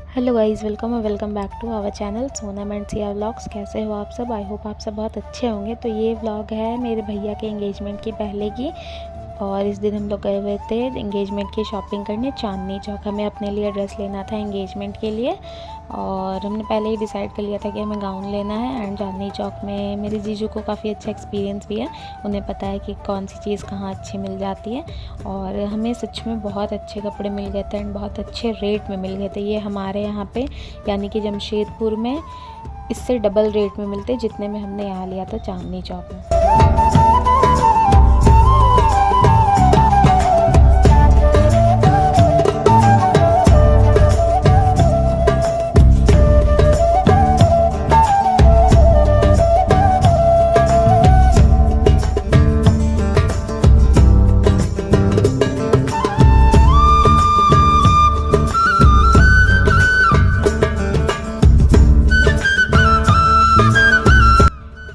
Hello guys, welcome back to our channel Sonam and Siya vlogs. कैसे हो आप सब? आई होप आप सब बहुत अच्छे होंगे। तो ये व्लॉग है मेरे भैया के एंगेजमेंट की पहले की, और इस दिन हम लोग गए हुए थे एंगेजमेंट की शॉपिंग करने चांदनी चौक। हमें अपने लिए ड्रेस लेना था एंगेजमेंट के लिए, और हमने पहले ही डिसाइड कर लिया था कि हमें गाउन लेना है। एंड चांदनी चौक में मेरे जीजू को काफ़ी अच्छा एक्सपीरियंस भी है, उन्हें पता है कि कौन सी चीज़ कहाँ अच्छी मिल जाती है। और हमें सच में बहुत अच्छे कपड़े मिल गए थे एंड बहुत अच्छे रेट में मिल गए थे। ये हमारे यहाँ पे यानी कि जमशेदपुर में इससे डबल रेट में मिलते जितने में हमने यहाँ लिया था चांदनी चौक में।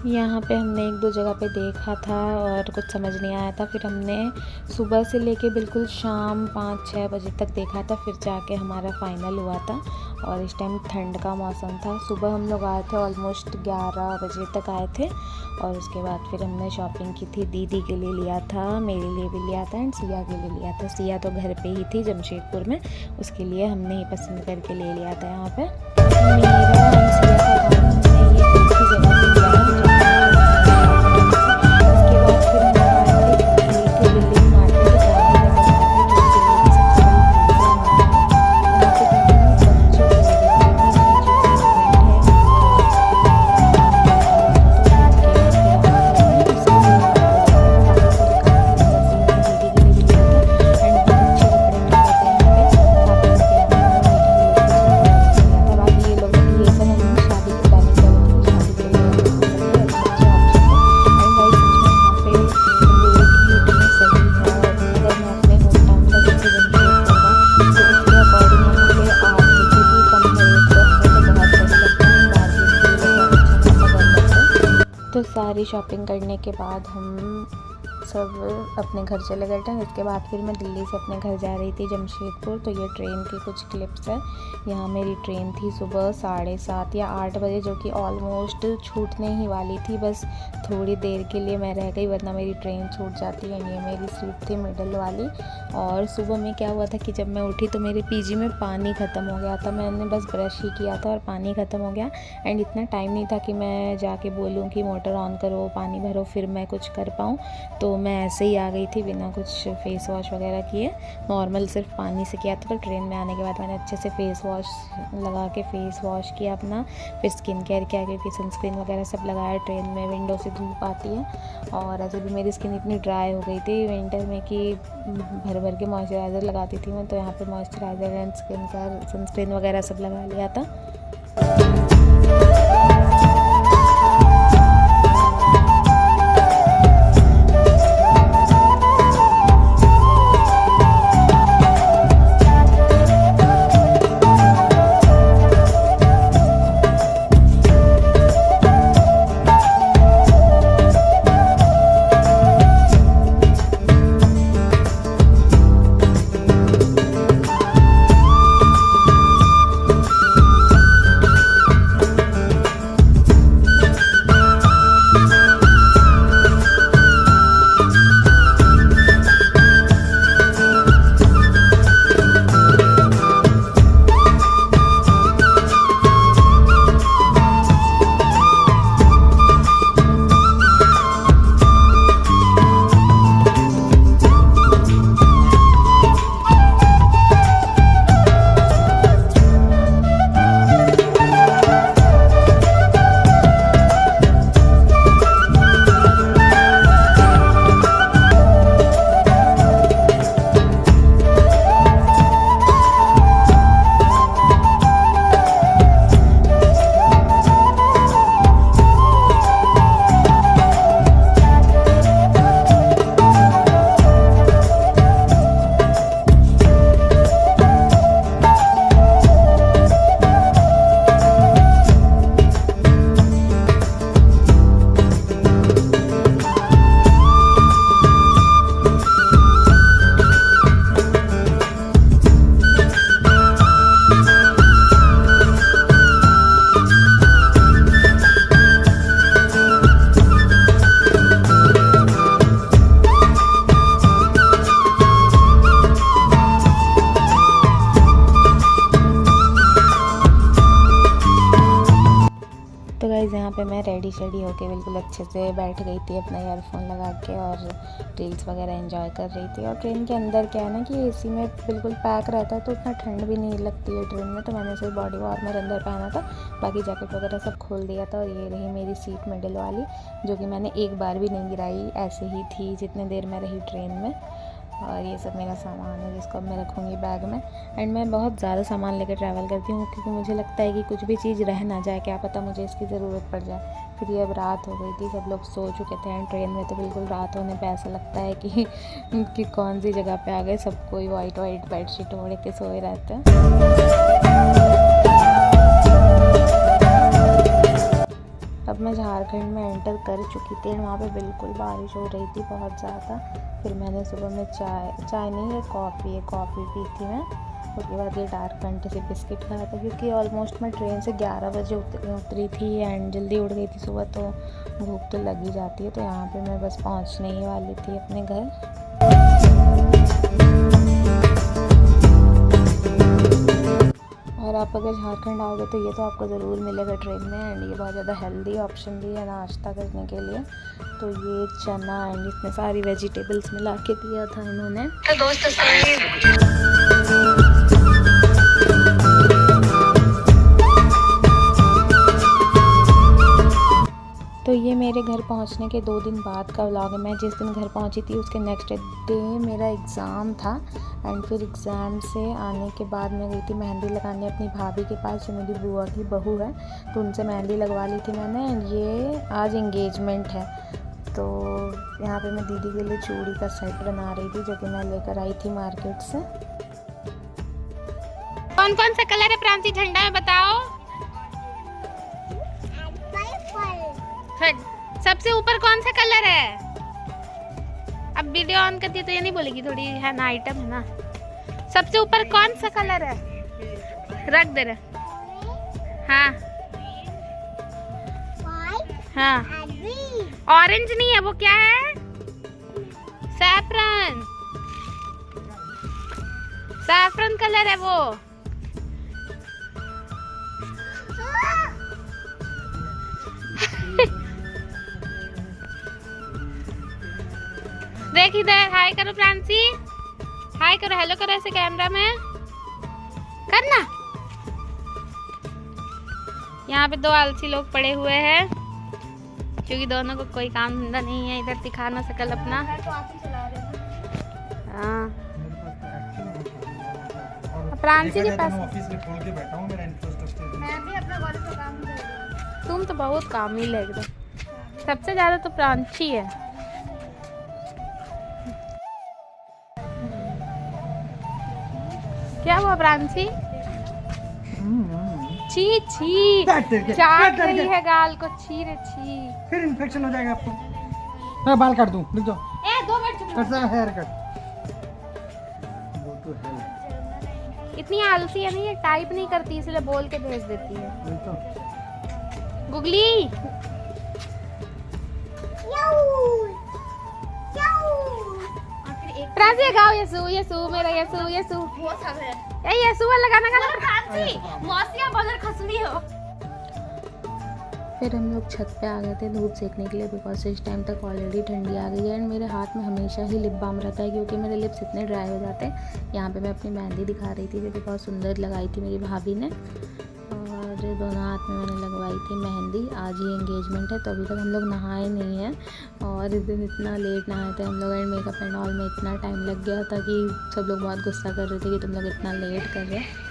यहाँ पे हमने एक दो जगह पे देखा था और कुछ समझ नहीं आया था। फिर हमने सुबह से लेके बिल्कुल शाम 5-6 बजे तक देखा था, फिर जाके हमारा फाइनल हुआ था। और इस टाइम ठंड का मौसम था। सुबह हम लोग आए थे, ऑलमोस्ट 11 बजे तक आए थे। और उसके बाद फिर हमने शॉपिंग की थी। दीदी के लिए लिया था, मेरे लिए भी लिया था एंड सिया के लिए लिया था। सिया तो घर पे ही थी जमशेदपुर में, उसके लिए हमने ही पसंद करके ले लिया था। यहाँ पे मेरा और सिया का काम हमने ये एक ही जगह से लिया था। तो सारी शॉपिंग करने के बाद हम सब अपने घर चले गए थे। इसके बाद फिर मैं दिल्ली से अपने घर जा रही थी जमशेदपुर। तो ये ट्रेन की कुछ क्लिप्स है। यहाँ मेरी ट्रेन थी सुबह 7:30 या 8 बजे, जो कि ऑलमोस्ट छूटने ही वाली थी। बस थोड़ी देर के लिए मैं रह गई, वरना मेरी ट्रेन छूट जाती है। ये मेरी सीट थी मिडल वाली। और सुबह में क्या हुआ था कि जब मैं उठी तो मेरे पीजी में पानी ख़त्म हो गया था। मैंने बस ब्रश ही किया था और पानी ख़त्म हो गया। एंड इतना टाइम नहीं था कि मैं जाके बोलूँ कि मोटर ऑन करो, पानी भरो, फिर मैं कुछ कर पाऊँ। तो मैं ऐसे ही आ गई थी बिना कुछ फेस वॉश वगैरह किए। नॉर्मल सिर्फ पानी से किया था। तो ट्रेन में आने के बाद मैंने अच्छे से फेस वॉश लगा के फेस वॉश किया अपना, फिर स्किन केयर किया, क्योंकि सनस्क्रीन वगैरह सब लगाया। ट्रेन में विंडो से धूप आती है, और ऐसे भी मेरी स्किन इतनी ड्राई हो गई थी विंटर में कि भर भर के मॉइस्चराइज़र लगाती थी मैं। तो यहाँ पे moisturiser and skin care sunscreen वगैरह सब लगा लिया था। पे मैं रेडी शेडी होके बिल्कुल अच्छे से बैठ गई थी अपना ईयरफोन लगा के और रील्स वगैरह एंजॉय कर रही थी। और ट्रेन के अंदर क्या है ना कि एसी में बिल्कुल पैक रहता है तो उतना ठंड भी नहीं लगती है ट्रेन में। तो मैंने सिर्फ बॉडी वार्मर अंदर पहना था, बाकी जैकेट वगैरह सब खोल दिया था। और ये रही मेरी सीट मिडिल वाली, जो कि मैंने एक बार भी नहीं गिराई, ऐसे ही थी जितने देर मैं रही ट्रेन में। और ये सब मेरा सामान है जिसको अब मैं रखूँगी बैग में। एंड मैं बहुत ज़्यादा सामान लेकर ट्रैवल करती हूँ क्योंकि मुझे लगता है कि कुछ भी चीज़ रह ना जाए, क्या पता मुझे इसकी ज़रूरत पड़ जाए। फिर ये अब रात हो गई थी, सब लोग सो चुके थे एंड ट्रेन में तो बिल्कुल रात होने पे ऐसा लगता है कि कौन सी जगह पे आ गए। सब कोई वाइट बेडशीट ओढ़ के सोए रहते हैं। अब मैं झारखंड में एंटर कर चुकी थी। वहाँ पे बिल्कुल बारिश हो रही थी बहुत ज़्यादा। फिर मैंने सुबह में चाय नहीं है कॉफ़ी पी थी मैं। उसके बाद ये डार्क फैंटेसी से बिस्किट खाया था क्योंकि ऑलमोस्ट मैं ट्रेन से 11 बजे उतरी थी एंड जल्दी उठ गई थी सुबह, तो भूख तो लग ही जाती है। तो यहाँ पे मैं बस पहुँचने ही वाली थी अपने घर। और आप अगर झारखंड आओगे तो ये तो आपको ज़रूर मिलेगा ट्रेन में। एंड ये बहुत ज़्यादा हेल्दी ऑप्शन भी है नाश्ता करने के लिए। तो ये चना एंड इतने सारी वेजिटेबल्स मिला के दिया था इन्होंने। तो दोस्तों तो ये मेरे घर पहुंचने के 2 दिन बाद का व्लॉग है। मैं जिस दिन घर पहुंची थी उसके नेक्स्ट डे मेरा एग्ज़ाम था। एंड फिर एग्ज़ाम से आने के बाद मैं गई थी मेहंदी लगाने अपनी भाभी के पास, जो मेरी बुआ की बहू है। तो उनसे मेहंदी लगवा ली थी मैंने। एंड ये आज एंगेजमेंट है, तो यहाँ पे मैं दीदी के लिए चूड़ी का सेट बना रही थी जो कि मैं लेकर आई थी मार्केट से। कौन कौन सा कलर है प्रांती झंडा में बताओ? सबसे ऊपर कौन सा कलर है? अब वीडियो ऑन करती है तो ये नहीं बोलेगी, थोड़ी है ना आइटम है ना। सबसे ऊपर कौन सा कलर है? रख दे रहे। हाँ हाँ, ऑरेंज नहीं है वो, क्या है? सैफरन कलर है वो। देख इधर, हाय करो प्रांसी, हाय करो, हेलो करो ऐसे कैमरा में करना। यहाँ पे 2 आलसी लोग पड़े हुए हैं क्योंकि दोनों को कोई काम धंधा नहीं है। इधर दिखाना शकल अपना। हाँ, प्रांसी के पास ऑफिस में खोल के बैठा हूं, मेरा इंफ्रास्ट्रक्चर। मैं भी अपना कॉलेज का काम कर रही हूं। तुम तो बहुत काम ही लग रहे, सबसे ज्यादा तो प्रांसी है। क्या हुआ प्रांसी? छी छी, चाट रही है गाल को, छी रे छी। फिर इन्फेक्शन हो जाएगा आपको। मैं बाल काट दूं, रुक जाओ। 2 मिनट कट जा, हेयर कट। इतनी आलसी है नहीं, ये टाइप नहीं करती इसलिए बोल के भेज देती है। गुगली प्रांसी गाओ, यसु मेरा यसु वो सब है। ये यसु वाला गाना गाना प्रांसी, मौसिया बदर खसमी हो। फिर हम लोग छत पे आ गए थे धूप सेकने के लिए बिकॉज इस टाइम तक ऑलरेडी ठंडी आ गई है। एंड मेरे हाथ में हमेशा ही लिप बाम रहता है क्योंकि मेरे लिप्स इतने ड्राई हो जाते हैं। यहाँ पे मैं अपनी मेहंदी दिखा रही थी जो कि बहुत सुंदर लगाई थी मेरी भाभी ने, और दोनों हाथ में मैंने लगवाई थी मेहंदी। आज ही एंगेजमेंट है तो अभी तक हम लोग नहाए नहीं हैं, और इस दिन इतना लेट नहाए थे हम लोग। एंड मेकअप एंड ऑल में इतना टाइम लग गया था कि सब लोग बहुत गुस्सा कर रहे थे कि तुम लोग इतना लेट कर रहे हैं।